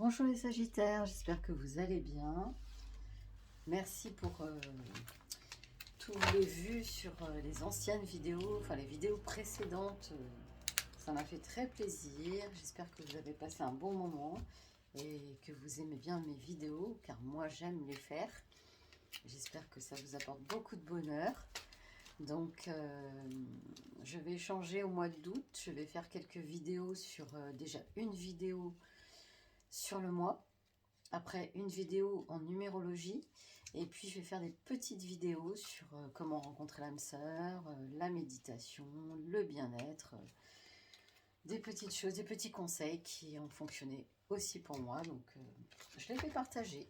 Bonjour les Sagittaires, j'espère que vous allez bien. Merci pour tous les vues sur les anciennes vidéos, enfin les vidéos précédentes. Ça m'a fait très plaisir. J'espère que vous avez passé un bon moment et que vous aimez bien mes vidéos, car moi j'aime les faire. J'espère que ça vous apporte beaucoup de bonheur. Donc je vais changer au mois d'août. Je vais faire quelques vidéos sur déjà une vidéo sur le mois. Après, une vidéo en numérologie. Et puis, je vais faire des petites vidéos sur comment rencontrer l'âme sœur, la méditation, le bien-être. Des petites choses, des petits conseils qui ont fonctionné aussi pour moi. Donc, je les fais partager.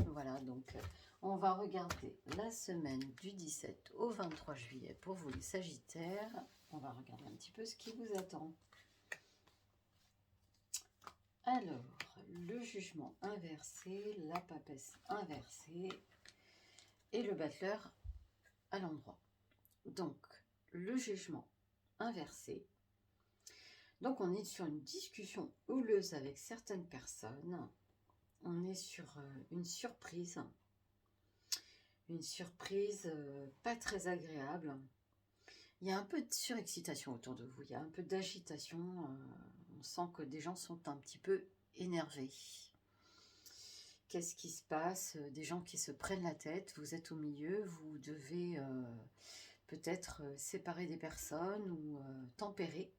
Voilà, donc on va regarder la semaine du 17 au 23 juillet pour vous les Sagittaires. On va regarder un petit peu ce qui vous attend. Alors, le jugement inversé, la papesse inversée et le battleur à l'endroit. Donc, le jugement inversé. Donc, on est sur une discussion houleuse avec certaines personnes. On est sur une surprise pas très agréable. Il y a un peu de surexcitation autour de vous, il y a un peu d'agitation. On sent que des gens sont un petit peu énervés. Qu'est-ce qui se passe? Des gens qui se prennent la tête, vous êtes au milieu, vous devez peut-être séparer des personnes ou tempérer.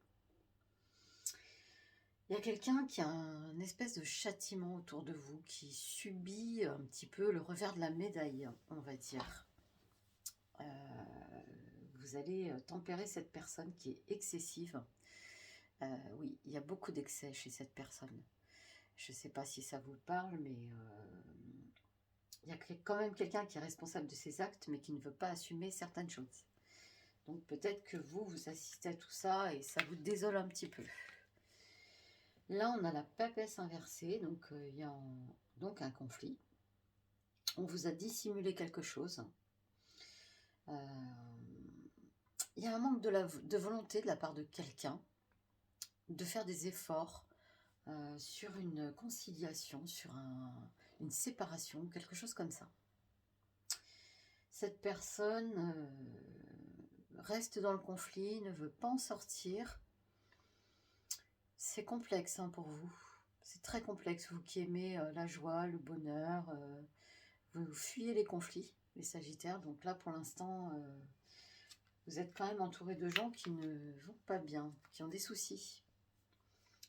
Il y a quelqu'un qui a un espèce de châtiment autour de vous, qui subit un petit peu le revers de la médaille, on va dire. Vous allez tempérer cette personne qui est excessive. Oui, il y a beaucoup d'excès chez cette personne. Je ne sais pas si ça vous parle, mais il y a quand même quelqu'un qui est responsable de ses actes, mais qui ne veut pas assumer certaines choses. Donc peut-être que vous assistez à tout ça et ça vous désole un petit peu. Là, on a la papesse inversée, donc il y a donc un conflit. On vous a dissimulé quelque chose. Il y a un manque de volonté de la part de quelqu'un de faire des efforts sur une conciliation, sur une séparation, quelque chose comme ça. Cette personne reste dans le conflit, ne veut pas en sortir. C'est complexe pour vous. C'est très complexe. Vous qui aimez la joie, le bonheur, vous fuyez les conflits, les Sagittaires. Donc là, pour l'instant, vous êtes quand même entouré de gens qui ne vont pas bien, qui ont des soucis.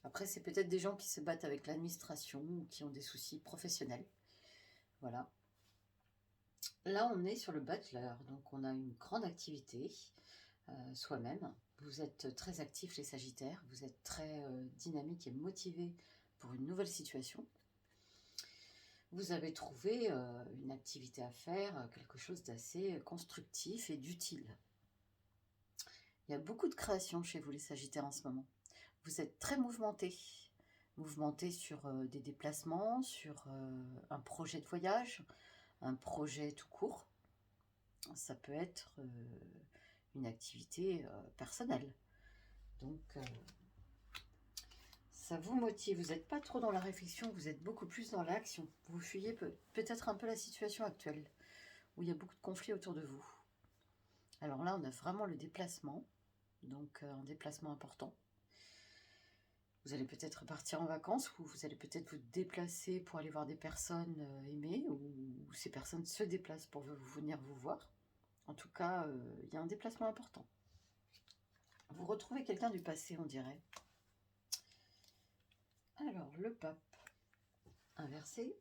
Après, c'est peut-être des gens qui se battent avec l'administration ou qui ont des soucis professionnels. Voilà. Là, on est sur le battleur. Donc, on a une grande activité soi-même. Vous êtes très actifs, les Sagittaires. Vous êtes très dynamiques et motivés pour une nouvelle situation. Vous avez trouvé une activité à faire, quelque chose d'assez constructif et d'utile. Il y a beaucoup de création chez vous, les Sagittaires, en ce moment. Vous êtes très mouvementés. Mouvementés sur des déplacements, sur un projet de voyage, un projet tout court. Ça peut être une activité personnelle. Donc, ça vous motive. Vous n'êtes pas trop dans la réflexion, vous êtes beaucoup plus dans l'action. Vous fuyez peut-être un peu la situation actuelle, où il y a beaucoup de conflits autour de vous. Alors là, on a vraiment le déplacement, donc un déplacement important. Vous allez peut-être partir en vacances, ou vous allez peut-être vous déplacer pour aller voir des personnes aimées, ou ces personnes se déplacent pour venir vous voir. En tout cas, il y a un déplacement important. Vous retrouvez quelqu'un du passé, on dirait. Alors, le pape inversé.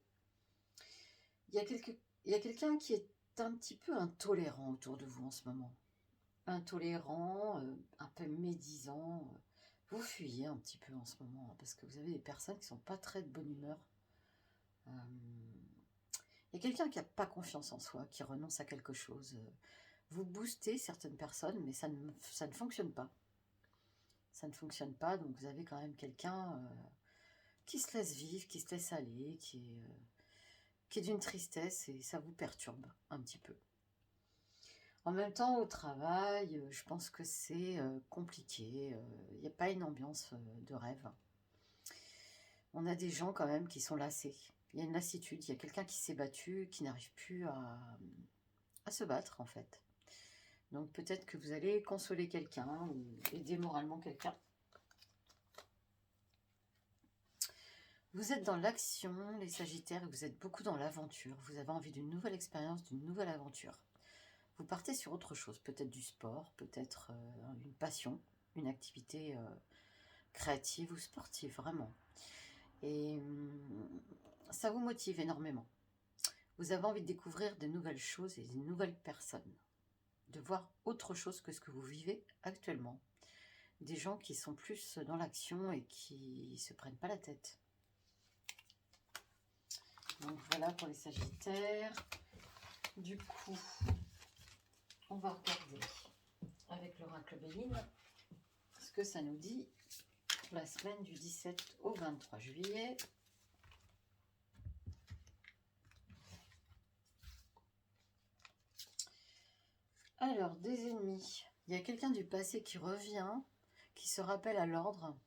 Il y a quelqu'un qui est un petit peu intolérant autour de vous en ce moment. Intolérant, un peu médisant. Vous fuyez un petit peu en ce moment, parce que vous avez des personnes qui ne sont pas très de bonne humeur. Il y a quelqu'un qui n'a pas confiance en soi, qui renonce à quelque chose. Vous boostez certaines personnes, mais ça ne fonctionne pas. Ça ne fonctionne pas, donc vous avez quand même quelqu'un qui se laisse vivre, qui se laisse aller, qui est d'une tristesse, et ça vous perturbe un petit peu. En même temps, au travail, je pense que c'est compliqué. Il n'y a pas une ambiance de rêve. On a des gens quand même qui sont lassés. Il y a une lassitude, il y a quelqu'un qui s'est battu, qui n'arrive plus à se battre en fait. Donc peut-être que vous allez consoler quelqu'un ou aider moralement quelqu'un. Vous êtes dans l'action, les Sagittaires, et vous êtes beaucoup dans l'aventure. Vous avez envie d'une nouvelle expérience, d'une nouvelle aventure. Vous partez sur autre chose, peut-être du sport, peut-être une passion, une activité créative ou sportive, vraiment. Et ça vous motive énormément. Vous avez envie de découvrir de nouvelles choses et de nouvelles personnes. De voir autre chose que ce que vous vivez actuellement. Des gens qui sont plus dans l'action et qui ne se prennent pas la tête. Donc voilà pour les Sagittaires. Du coup, on va regarder avec l'oracle Béline ce que ça nous dit pour la semaine du 17 au 23 juillet. Alors, des ennemis. Il y a quelqu'un du passé qui revient, qui se rappelle à l'ordre.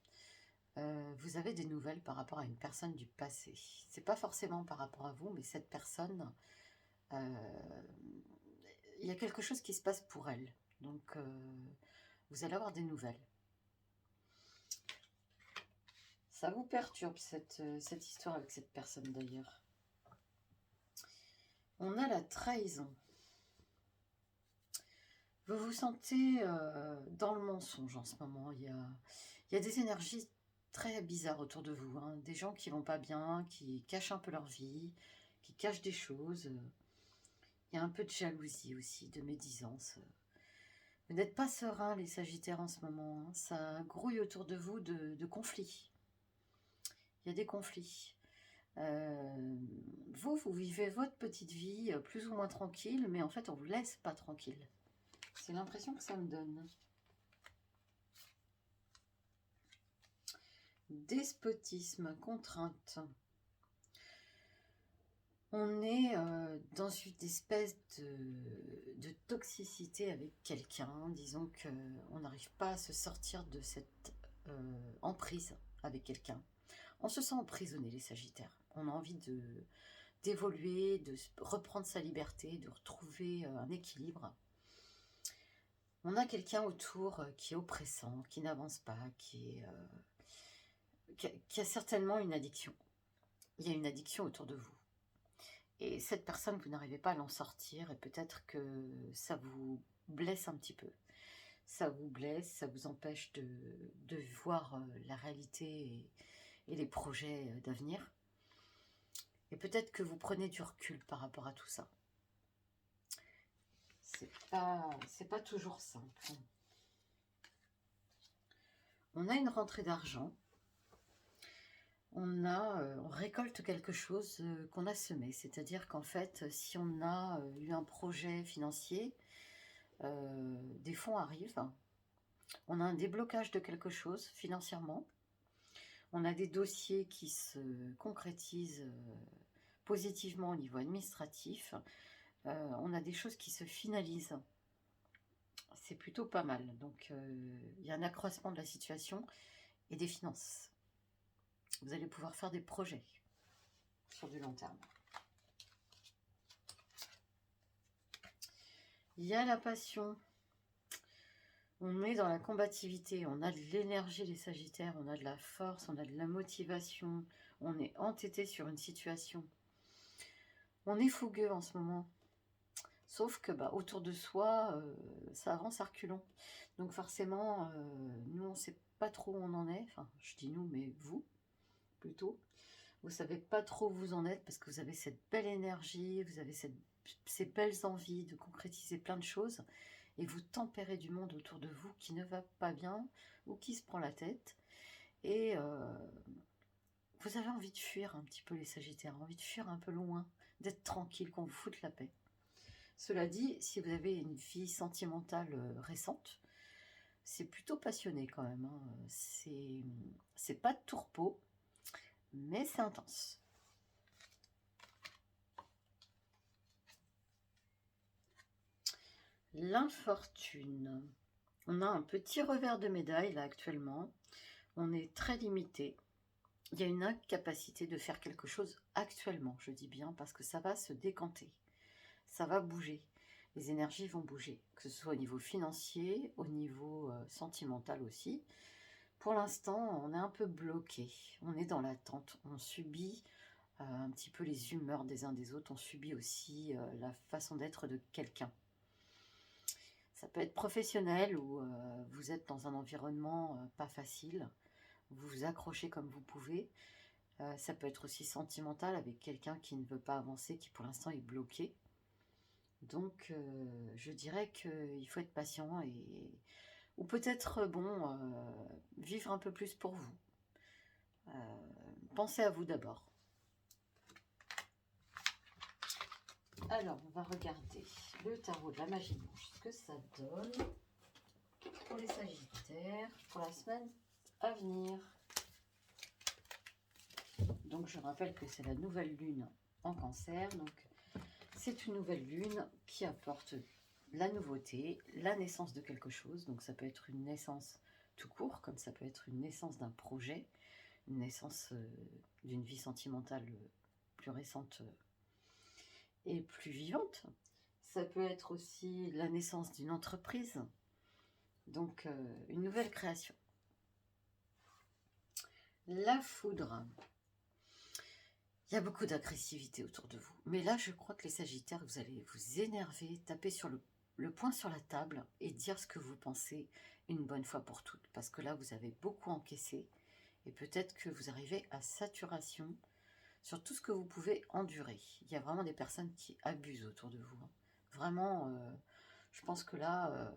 Vous avez des nouvelles par rapport à une personne du passé. C'est pas forcément par rapport à vous, mais cette personne, il y a quelque chose qui se passe pour elle. Donc, vous allez avoir des nouvelles. Ça vous perturbe cette histoire avec cette personne d'ailleurs. On a la trahison. Vous vous sentez dans le mensonge en ce moment. Il y a des énergies très bizarres autour de vous. Hein. Des gens qui vont pas bien, qui cachent un peu leur vie, qui cachent des choses. Il y a un peu de jalousie aussi, de médisance. Vous n'êtes pas serein, les Sagittaires, en ce moment. Hein. Ça grouille autour de vous de conflits. Il y a des conflits. Vous vivez votre petite vie plus ou moins tranquille, mais en fait, on ne vous laisse pas tranquille. C'est l'impression que ça me donne. Despotisme, contrainte. On est dans une espèce de toxicité avec quelqu'un. Disons qu'on n'arrive pas à se sortir de cette emprise avec quelqu'un. On se sent emprisonné, les Sagittaires. On a envie d'évoluer, de reprendre sa liberté, de retrouver un équilibre. On a quelqu'un autour qui est oppressant, qui n'avance pas, qui a certainement une addiction. Il y a une addiction autour de vous. Et cette personne, vous n'arrivez pas à l'en sortir et peut-être que ça vous blesse un petit peu. Ça vous blesse, ça vous empêche de voir la réalité et les projets d'avenir. Et peut-être que vous prenez du recul par rapport à tout ça. C'est pas toujours simple. On a une rentrée d'argent. On récolte quelque chose qu'on a semé. C'est-à-dire qu'en fait, si on a eu un projet financier, des fonds arrivent. On a un déblocage de quelque chose financièrement. On a des dossiers qui se concrétisent positivement au niveau administratif. On a des choses qui se finalisent. C'est plutôt pas mal. Donc, il y a un accroissement de la situation et des finances. Vous allez pouvoir faire des projets sur du long terme. Il y a la passion. On est dans la combativité. On a de l'énergie, les Sagittaires. On a de la force. On a de la motivation. On est entêté sur une situation. On est fougueux en ce moment. Sauf que autour de soi, ça avance à reculons. Donc forcément, nous, on ne sait pas trop où on en est. Enfin, je dis nous, mais vous, plutôt. Vous ne savez pas trop où vous en êtes parce que vous avez cette belle énergie, vous avez ces belles envies de concrétiser plein de choses. Et vous tempérez du monde autour de vous qui ne va pas bien ou qui se prend la tête. Et vous avez envie de fuir un petit peu, les Sagittaires, envie de fuir un peu loin, d'être tranquille, qu'on vous foute la paix. Cela dit, si vous avez une vie sentimentale récente, c'est plutôt passionné quand même. Hein. C'est pas de tourpeau, mais c'est intense. L'infortune. On a un petit revers de médaille là actuellement. On est très limité. il y a une incapacité de faire quelque chose actuellement, je dis bien, parce que ça va se décanter, ça va bouger. Les énergies vont bouger, que ce soit au niveau financier, au niveau sentimental aussi. Pour l'instant, on est un peu bloqué, on est dans l'attente, on subit un petit peu les humeurs des uns des autres, on subit aussi la façon d'être de quelqu'un. Ça peut être professionnel ou vous êtes dans un environnement pas facile, vous vous accrochez comme vous pouvez. Ça peut être aussi sentimental avec quelqu'un qui ne veut pas avancer, qui pour l'instant est bloqué. Donc je dirais qu'il faut être patient ou peut-être vivre un peu plus pour vous. Pensez à vous d'abord. Alors, on va regarder le tarot de la magie blanche, ce que ça donne pour les Sagittaires pour la semaine à venir. Donc, je rappelle que c'est la nouvelle lune en Cancer. Donc, c'est une nouvelle lune qui apporte la nouveauté, la naissance de quelque chose. Donc, ça peut être une naissance tout court, comme ça peut être une naissance d'un projet, une naissance d'une vie sentimentale plus récente et plus vivante. Ça peut être aussi la naissance d'une entreprise, donc une nouvelle création. La foudre. Il y a beaucoup d'agressivité autour de vous. Mais là, je crois que les Sagittaires, vous allez vous énerver, taper sur le poing sur la table et dire ce que vous pensez une bonne fois pour toutes. Parce que là, vous avez beaucoup encaissé et peut-être que vous arrivez à saturation sur tout ce que vous pouvez endurer. Il y a vraiment des personnes qui abusent autour de vous. Vraiment, je pense que là,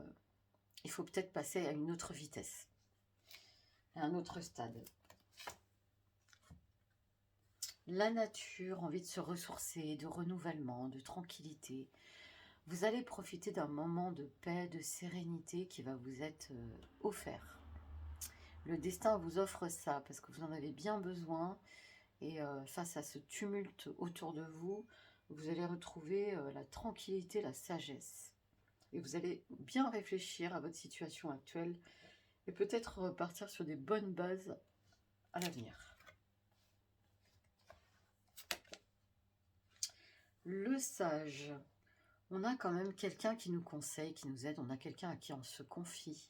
il faut peut-être passer à une autre vitesse, à un autre stade. La nature, envie de se ressourcer, de renouvellement, de tranquillité. Vous allez profiter d'un moment de paix, de sérénité qui va vous être offert. Le destin vous offre ça parce que vous en avez bien besoin. Et face à ce tumulte autour de vous, vous allez retrouver la tranquillité, la sagesse. Et vous allez bien réfléchir à votre situation actuelle et peut-être repartir sur des bonnes bases à l'avenir. Le sage. On a quand même quelqu'un qui nous conseille, qui nous aide. On a quelqu'un à qui on se confie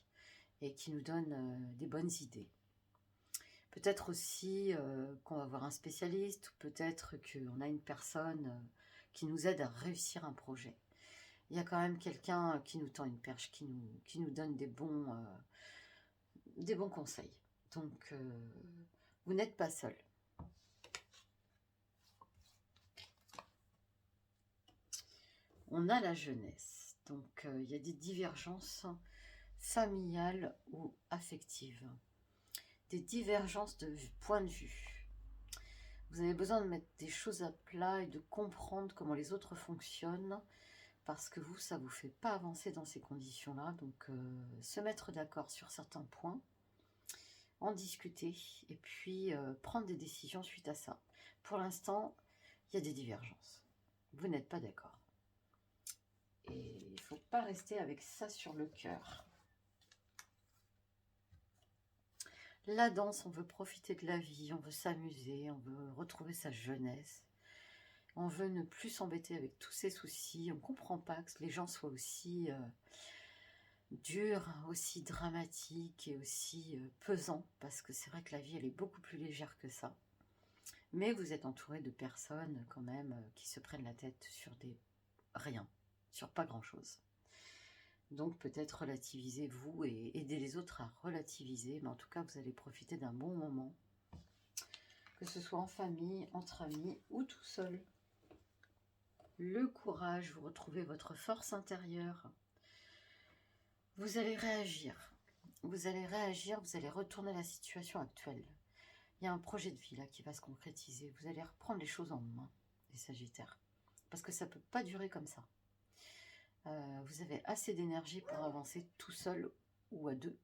et qui nous donne des bonnes idées. Peut-être aussi qu'on va voir un spécialiste, ou peut-être qu'on a une personne qui nous aide à réussir un projet. Il y a quand même quelqu'un qui nous tend une perche, qui nous donne des bons conseils. Donc, vous n'êtes pas seul. On a la jeunesse. Donc, il y a des divergences familiales ou affectives. Des divergences de point de vue. Vous avez besoin de mettre des choses à plat et de comprendre comment les autres fonctionnent parce que vous, ça ne vous fait pas avancer dans ces conditions-là. Donc, se mettre d'accord sur certains points, en discuter et puis prendre des décisions suite à ça. Pour l'instant, il y a des divergences. Vous n'êtes pas d'accord. Et il ne faut pas rester avec ça sur le cœur. La danse, on veut profiter de la vie, on veut s'amuser, on veut retrouver sa jeunesse. On veut ne plus s'embêter avec tous ces soucis. On ne comprend pas que les gens soient aussi durs, aussi dramatiques et aussi pesants. Parce que c'est vrai que la vie, elle est beaucoup plus légère que ça. Mais vous êtes entouré de personnes quand même qui se prennent la tête sur des rien, sur pas grand-chose. Donc peut-être relativisez-vous et aidez les autres à relativiser. Mais en tout cas, vous allez profiter d'un bon moment. Que ce soit en famille, entre amis ou tout seul. Le courage, vous retrouvez votre force intérieure. Vous allez réagir. Vous allez réagir, vous allez retourner la situation actuelle. Il y a un projet de vie là qui va se concrétiser. Vous allez reprendre les choses en main, les Sagittaires. Parce que ça ne peut pas durer comme ça. Vous avez assez d'énergie pour avancer tout seul ou à deux,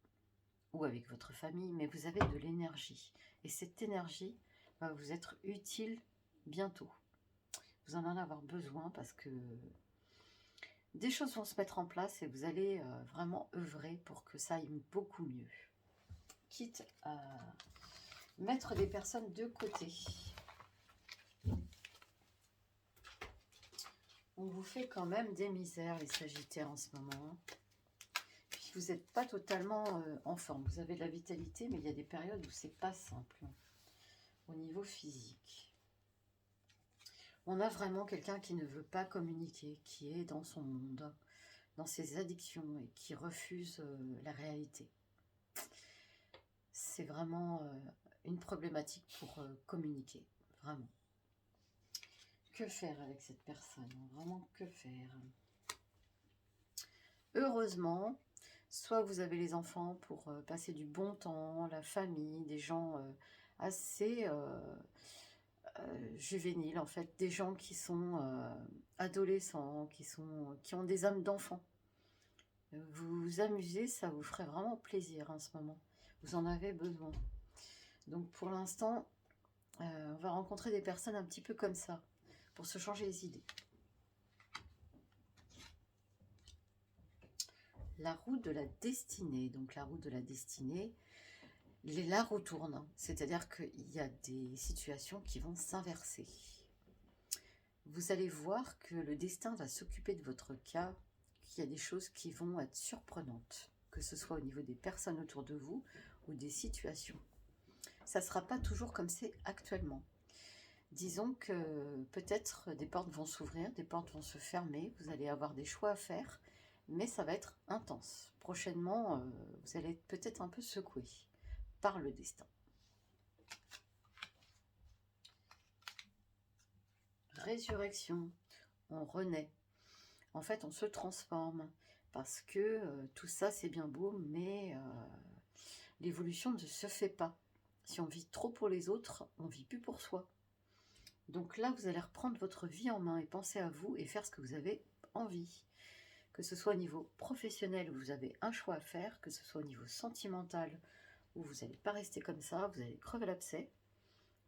ou avec votre famille, mais vous avez de l'énergie. Et cette énergie va vous être utile bientôt. Vous en avoir besoin parce que des choses vont se mettre en place et vous allez vraiment œuvrer pour que ça aille beaucoup mieux. Quitte à Mettre des personnes de côté. On vous fait quand même des misères, les Sagittaires, en ce moment. Puis vous n'êtes pas totalement en forme. Vous avez de la vitalité, mais il y a des périodes où c'est pas simple. Au niveau physique. On a vraiment quelqu'un qui ne veut pas communiquer, qui est dans son monde, dans ses addictions et qui refuse la réalité. C'est vraiment une problématique pour communiquer, vraiment. Que faire avec cette personne? Vraiment, que faire? Heureusement, soit vous avez les enfants pour passer du bon temps, la famille, des gens assez juvéniles, en fait, des gens qui sont adolescents, qui ont des âmes d'enfants. Vous vous amusez, ça vous ferait vraiment plaisir en ce moment. Vous en avez besoin. Donc pour l'instant, on va rencontrer des personnes un petit peu comme ça, pour se changer les idées. La roue de la destinée. Donc la roue de la destinée, la roue tourne. C'est-à-dire qu'il y a des situations qui vont s'inverser. Vous allez voir que le destin va s'occuper de votre cas, qu'il y a des choses qui vont être surprenantes, que ce soit au niveau des personnes autour de vous ou des situations. Ça ne sera pas toujours comme c'est actuellement. Disons que peut-être des portes vont s'ouvrir, des portes vont se fermer, vous allez avoir des choix à faire, mais ça va être intense. Prochainement, vous allez être peut-être un peu secoué par le destin. Résurrection, on renaît. En fait, on se transforme parce que tout ça, c'est bien beau, mais l'évolution ne se fait pas. Si on vit trop pour les autres, on ne vit plus pour soi. Donc là, vous allez reprendre votre vie en main et penser à vous et faire ce que vous avez envie. Que ce soit au niveau professionnel où vous avez un choix à faire, que ce soit au niveau sentimental où vous n'allez pas rester comme ça, vous allez crever l'abcès.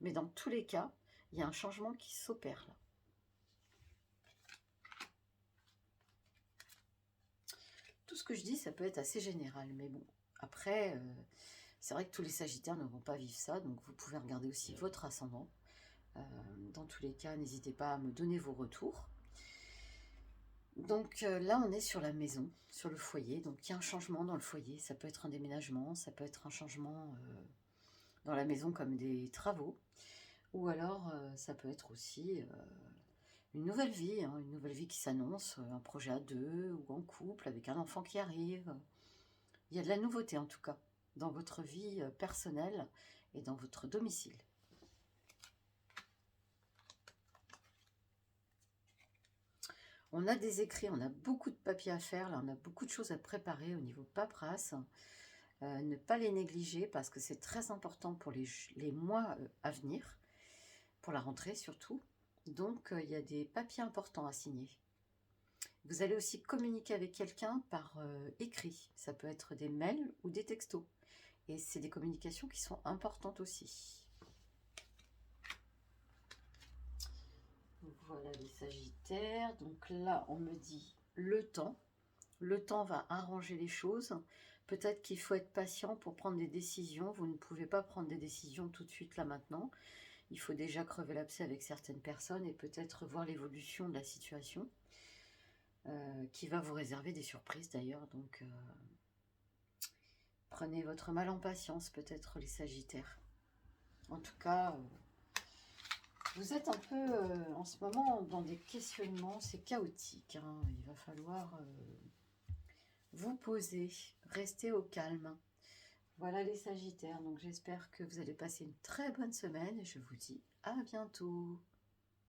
Mais dans tous les cas, il y a un changement qui s'opère là. Tout ce que je dis, ça peut être assez général, mais bon, après, c'est vrai que tous les Sagittaires ne vont pas vivre ça, donc vous pouvez regarder aussi votre ascendant. Dans tous les cas, n'hésitez pas à me donner vos retours. Donc là, on est sur la maison, sur le foyer. Donc il y a un changement dans le foyer. Ça peut être un déménagement, ça peut être un changement dans la maison comme des travaux. Ou alors, ça peut être aussi une nouvelle vie, hein, une nouvelle vie qui s'annonce, un projet à deux ou en couple avec un enfant qui arrive. Il y a de la nouveauté en tout cas dans votre vie personnelle et dans votre domicile. On a des écrits, on a beaucoup de papiers à faire, là on a beaucoup de choses à préparer au niveau paperasse. Ne pas les négliger parce que c'est très important pour les mois à venir, pour la rentrée surtout. Donc il y a des papiers importants à signer. Vous allez aussi communiquer avec quelqu'un par écrit. Ça peut être des mails ou des textos. Et c'est des communications qui sont importantes aussi. Voilà les Sagittaires. Donc là, on me dit le temps. Le temps va arranger les choses. Peut-être qu'il faut être patient pour prendre des décisions. Vous ne pouvez pas prendre des décisions tout de suite là maintenant. Il faut déjà crever l'abcès avec certaines personnes et peut-être voir l'évolution de la situation qui va vous réserver des surprises d'ailleurs. Donc prenez votre mal en patience peut-être les Sagittaires. En tout cas, vous êtes un peu en ce moment dans des questionnements, c'est chaotique. Hein. Il va falloir vous poser, rester au calme. Voilà les Sagittaires, donc j'espère que vous allez passer une très bonne semaine et je vous dis à bientôt.